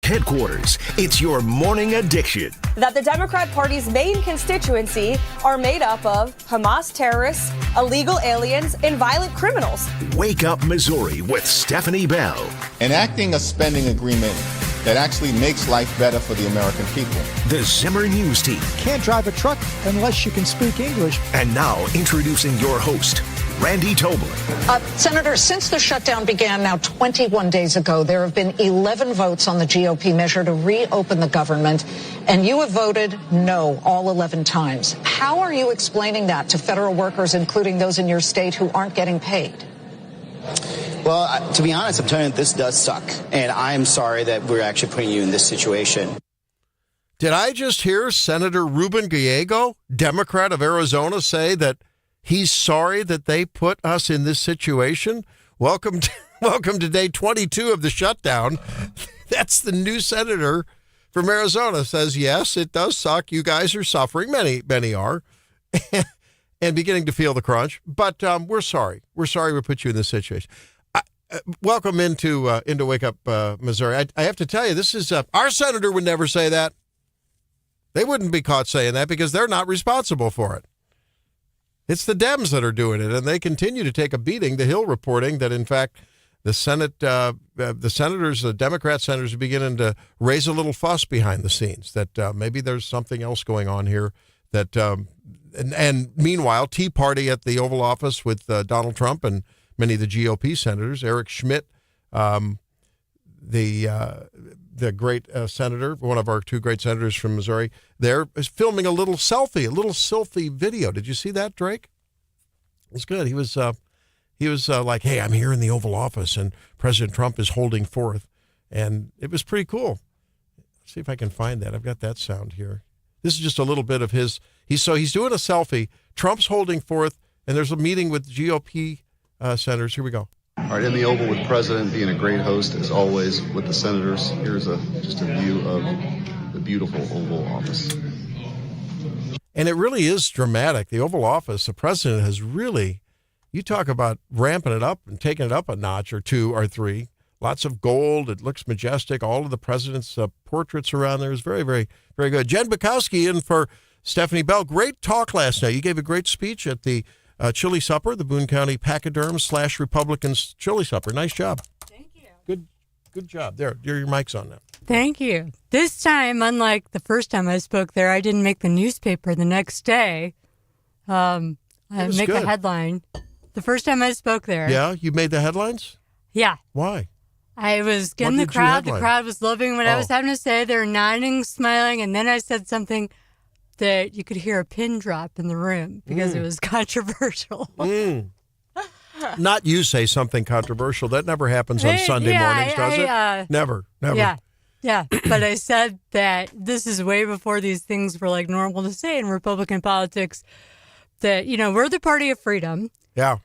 Headquarters, it's your morning addiction. That the Democrat Party's main constituency are made up of Hamas terrorists, illegal aliens, and violent criminals. Wake Up Missouri with Stephanie Bell. Enacting a spending agreement that actually makes life better for the American people. The Zimmer News Team. Can't drive a truck unless you can speak English. And now introducing your host, Randy Tobler. Senator, since the shutdown began now 21 days ago, there have been 11 votes on the GOP measure to reopen the government, and you have voted no all 11 times. How are you explaining that to federal workers, including those in your state who aren't getting paid? Well, to be honest, I'm telling you, this does suck, and I'm sorry that we're actually putting you in this situation. Did I just hear Senator Ruben Gallego, Democrat of Arizona, say that he's sorry that they put us in this situation? Welcome to day 22 of the shutdown. That's the new senator from Arizona says, yes, it does suck. You guys are suffering. Many are. And beginning to feel the crunch. But we're sorry. We're sorry we put you in this situation. Welcome into Wake Up Missouri. I have to tell you, this is our senator would never say that. They wouldn't be caught saying that because they're not responsible for it. It's the Dems that are doing it, and they continue to take a beating. The Hill reporting that, in fact, the Senate, the senators, the Democrat senators are beginning to raise a little fuss behind the scenes, that maybe there's something else going on here. That and meanwhile, Tea Party at the Oval Office with Donald Trump and many of the GOP senators, Eric Schmidt, the great senator, one of our two great senators from Missouri, there is filming a little selfie video. Did you see that, Drake? It was good. He was like, hey, I'm here in the Oval Office and President Trump is holding forth. And it was pretty cool. Let's see if I can find that. I've got that sound here. This is just a little bit of his. He's doing a selfie. Trump's holding forth, and there's a meeting with GOP senators. Here we go. All right, in the Oval with the President, being a great host as always with the senators. Here's just a view of the beautiful Oval Office. And it really is dramatic. The Oval Office, the President has really, you talk about ramping it up and taking it up a notch or two or three. Lots of gold. It looks majestic. All of the President's portraits around there is very, very, very good. Jen Bukowski in for Stephanie Bell. Great talk last night. You gave a great speech at the Chili Supper, the Boone County Pachyderm / Republicans Chili Supper. Nice job. Thank you. Good job. There, your mic's on now. Thank you. This time, unlike the first time I spoke there, I didn't make the newspaper the next day. I make the headline. The first time I spoke there. Yeah, you made the headlines? Yeah. Why? I was getting the crowd. The crowd was loving what I was having to say. They were nodding, smiling, and then I said something that you could hear a pin drop in the room because it was controversial. Not you say something controversial. That never happens on Sunday mornings, does it? Never. Yeah. But I said that this is way before these things were like normal to say in Republican politics, that, we're the party of freedom. Yeah.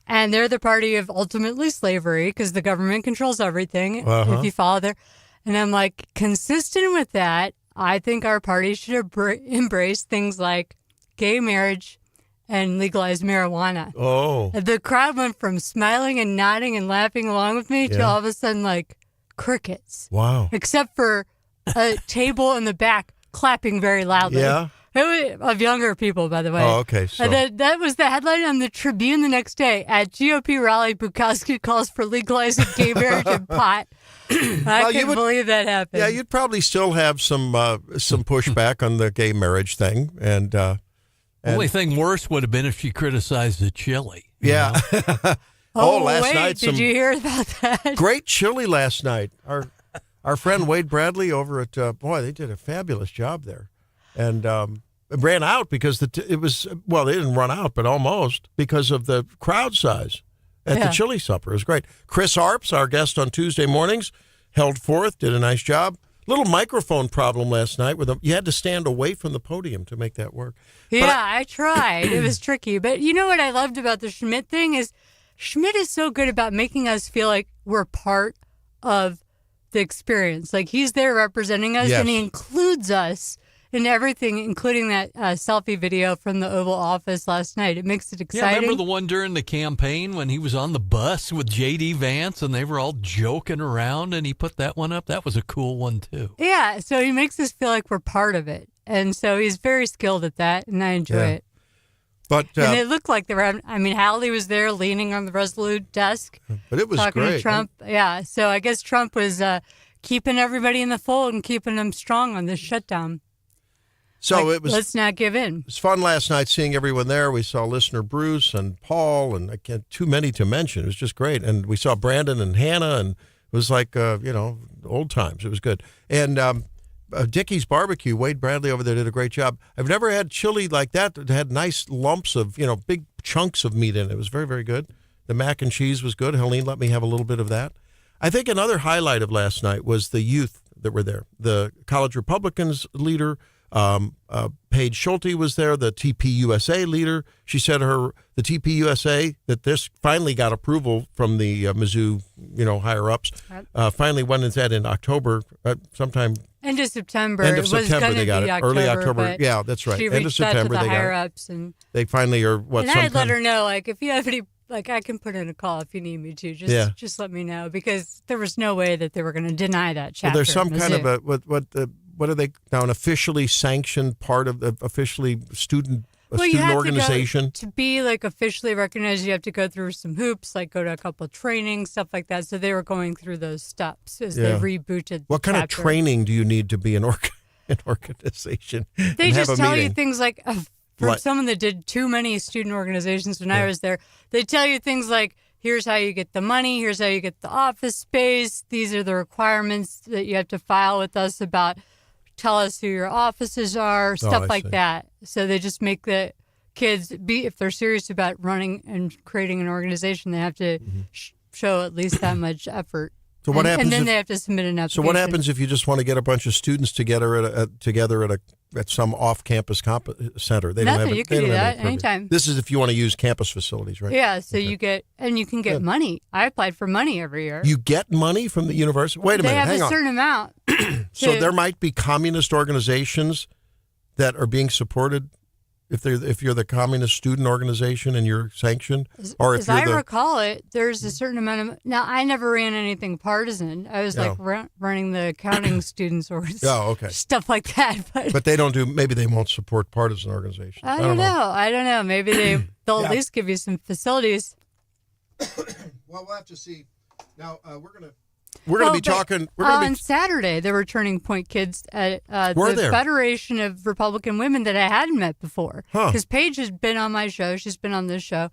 And they're the party of ultimately slavery because the government controls everything if you follow their. And I'm like, consistent with that, I think our party should embrace things like gay marriage and legalize marijuana. Oh. The crowd went from smiling and nodding and laughing along with me to all of a sudden like crickets. Wow. Except for a table in the back clapping very loudly. Yeah. It was of younger people, by the way. Oh, okay. So that was the headline on the Tribune the next day. At GOP rally, Bukowski calls for legalizing gay marriage and pot. I couldn't believe that happened. Yeah, you'd probably still have some pushback on the gay marriage thing. And only thing worse would have been if she criticized the chili. Yeah. Last night. Did you hear about that? Great chili last night. Our friend Wade Bradley over at, they did a fabulous job there. And it ran out because they didn't run out, but almost because of the crowd size at the Chili Supper. It was great. Chris Arps, our guest on Tuesday mornings, held forth, did a nice job. Little microphone problem last night with you had to stand away from the podium to make that work. Yeah, I tried. It was tricky. But you know what I loved about the Schmidt thing is Schmidt is so good about making us feel like we're part of the experience. Like he's there representing us and he includes us in everything, including that selfie video from the Oval Office last night. It makes it exciting. Yeah, remember the one during the campaign when he was on the bus with J.D. Vance and they were all joking around and he put that one up? That was a cool one, too. Yeah, so he makes us feel like we're part of it. And so he's very skilled at that, and I enjoy it. But and it looked like they were having, Hallie was there leaning on the Resolute desk. But it was talking great. to Trump. Yeah, so I guess Trump was keeping everybody in the fold and keeping them strong on this shutdown. So it was. Let's not give in. It was fun last night seeing everyone there. We saw listener Bruce and Paul, and I can't too many to mention. It was just great. And we saw Brandon and Hannah, and it was like old times. It was good. And Dickie's Barbecue, Wade Bradley over there did a great job. I've never had chili like that. It had nice lumps of big chunks of meat in it. It was very, very good. The mac and cheese was good. Helene let me have a little bit of that. I think another highlight of last night was the youth that were there. The College Republicans leader. Paige Schulte was there, the TPUSA leader. She said the TPUSA, that this finally got approval from the Mizzou, higher ups. Finally went into that in October, sometime. End of September. End of September they got it. Early October. But Yeah, that's right. She End of September out to the they higher got ups it. They finally are And I let her know, if you have any, I can put in a call if you need me to. Just let me know, because there was no way that they were going to deny that chapter. Well, there's some kind of what are they now, an officially sanctioned part of the student organization? To be officially recognized, you have to go through some hoops, go to a couple of trainings, stuff like that. So they were going through those steps as they rebooted. What kind of training do you need to be an organization? They just tell you things like, for someone that did too many student organizations when I was there, they tell you things like, here's how you get the money, here's how you get the office space, these are the requirements that you have to file with us about. Tell us who your offices are, stuff like that. So they just make the kids if they're serious about running and creating an organization, they have to show at least that much effort. So what happens? And then they have to submit an application. So what happens if you just want to get a bunch of students together at some off-campus center? They Nothing. Don't have You can do that anytime. This is if you want to use campus facilities, right? Yeah. So you can get money. I applied for money every year. You get money from the university? Wait a minute. They have a certain amount. So there might be communist organizations that are being supported if you're the communist student organization and you're sanctioned, or if as I recall it, there's a certain amount of. Now, I never ran anything partisan. I was running the accounting students or stuff like that. But they don't do. Maybe they won't support partisan organizations. I don't know. Maybe they'll at least give you some facilities. Well, we'll have to see. Now we're going to be talking. On Saturday, there were Turning Point kids at the Federation of Republican Women that I hadn't met before. Because Paige has been on my show. She's been on this show.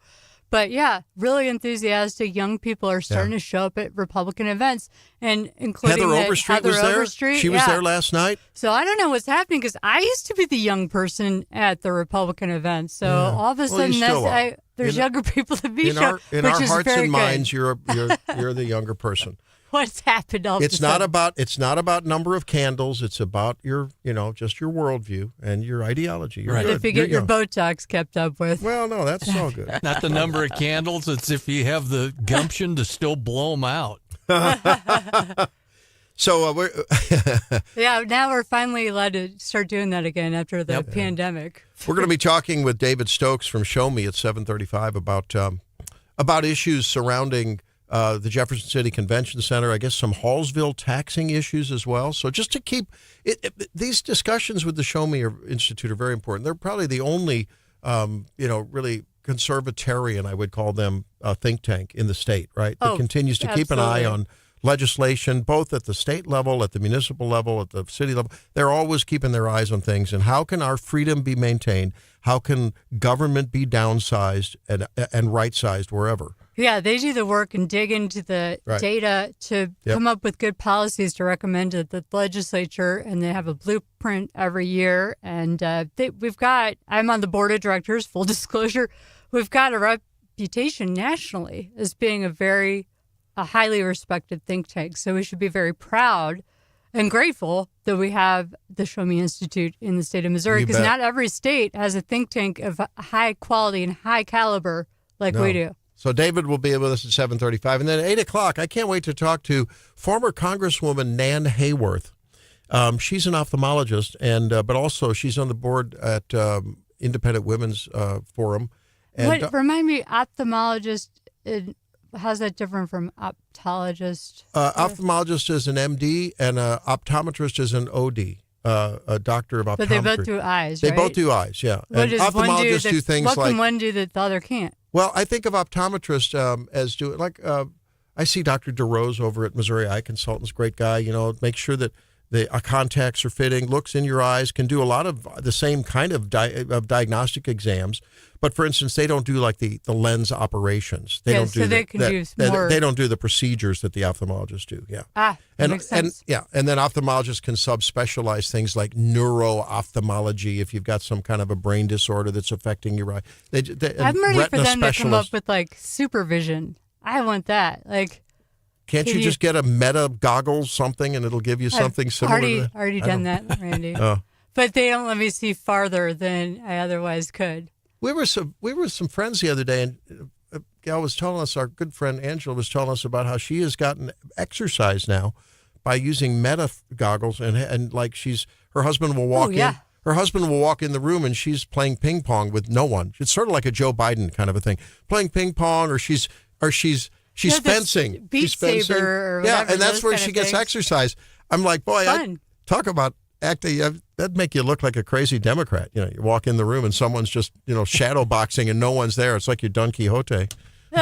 But yeah, really enthusiastic young people are starting to show up at Republican events, and including Heather Overstreet was there. She was there last night. So I don't know what's happening, because I used to be the young person at the Republican events. So all of a sudden, there's younger people to be shown, in our hearts and minds, you're the younger person. What's happened? It's not about number of candles. It's about your just your worldview and your ideology. You're good. If you get your Botox kept up with. Well, no, that's all good. Not the number of candles. It's if you have the gumption to still blow them out. So we're now we're finally allowed to start doing that again after the pandemic. We're going to be talking with David Stokes from Show Me at 7:35 about issues surrounding the Jefferson City Convention Center. I guess some Hallsville taxing issues as well. So just to keep these discussions with the Show Me Institute are very important. They're probably the only really conservatarian, I would call them, think tank in the state, right? That continues to keep an eye on legislation, both at the state level, at the municipal level, at the city level. They're always keeping their eyes on things. And how can our freedom be maintained? How can government be downsized and right-sized wherever? Yeah, they do the work and dig into the data to come up with good policies to recommend to the legislature, and they have a blueprint every year. And I'm on the board of directors, full disclosure. We've got a reputation nationally as being a highly respected think tank. So we should be very proud and grateful that we have the Show Me Institute in the state of Missouri, because not every state has a think tank of high quality and high caliber like we do. So David will be with us at 7:35. And then at 8 o'clock, I can't wait to talk to former Congresswoman Nan Hayworth. She's an ophthalmologist, and but also she's on the board at Independent Women's Forum. And, remind me, ophthalmologist, how's that different from optometrist? Ophthalmologist is an MD, and optometrist is an OD. A doctor of optometry. But they both do eyes, They right? both do eyes, yeah. What And does one ophthalmologists do things what like... can one do that the other can't? Well, I think of optometrist as doing, like, I see Dr. DeRose over at Missouri Eye Consultants, great guy, make sure that the contacts are fitting, looks in your eyes, can do a lot of the same kind of diagnostic exams. But for instance, they don't do like the lens operations. They don't do so they can do more. They don't do the procedures that the ophthalmologists do. Yeah. That makes sense. And then ophthalmologists can subspecialize things like neuro-ophthalmology if you've got some kind of a brain disorder that's affecting your eye. I'm ready for them to come up with like supervision. I want that. Like, can't you just get a meta goggle something and it'll give you something similar to that? Already done that, Randy. But they don't let me see farther than I otherwise could. We were some friends the other day, and a gal was telling us, our good friend Angela was telling us about how she has gotten exercise now by using meta goggles, and like her husband will walk in. Her husband will walk in the room and she's playing ping pong with no one. It's sort of like a Joe Biden kind of a thing, playing ping pong, or she's fencing. Beat She's fencing. Saber or whatever. And that's where she gets exercise. I'm like, boy, talk about acting. That'd make you look like a crazy Democrat. You walk in the room and someone's just, shadow boxing and no one's there. It's like you're Don Quixote.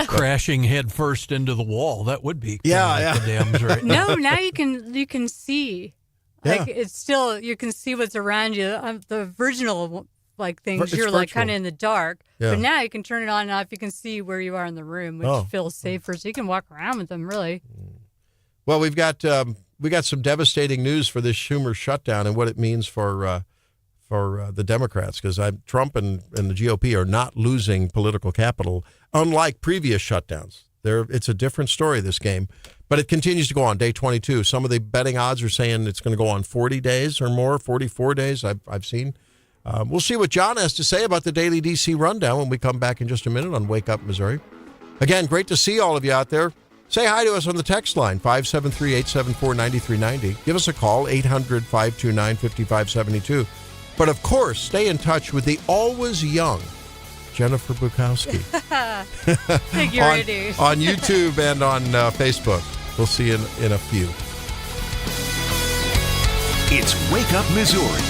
Crashing head first into the wall. That would be the Dems right now. No, now you can see. Like it's still, you can see what's around you. The original things, you're like kind of in the dark. Yeah. But now you can turn it on and off. You can see where you are in the room, which feels safer. So you can walk around with them, really. Well, we got some devastating news for this Schumer shutdown and what it means for the Democrats, because Trump and the GOP are not losing political capital, unlike previous shutdowns. It's a different story, this game, but it continues to go on, day 22. Some of the betting odds are saying it's going to go on 40 days or more, 44 days I've seen. We'll see what John has to say about the Daily DC Rundown when we come back in just a minute on Wake Up Missouri. Again, great to see all of you out there. Say hi to us on the text line, 573-874-9390. Give us a call, 800-529-5572. But, of course, stay in touch with the always young Jennifer Bukowski. on YouTube and on Facebook. We'll see you in a few. It's Wake Up Missouri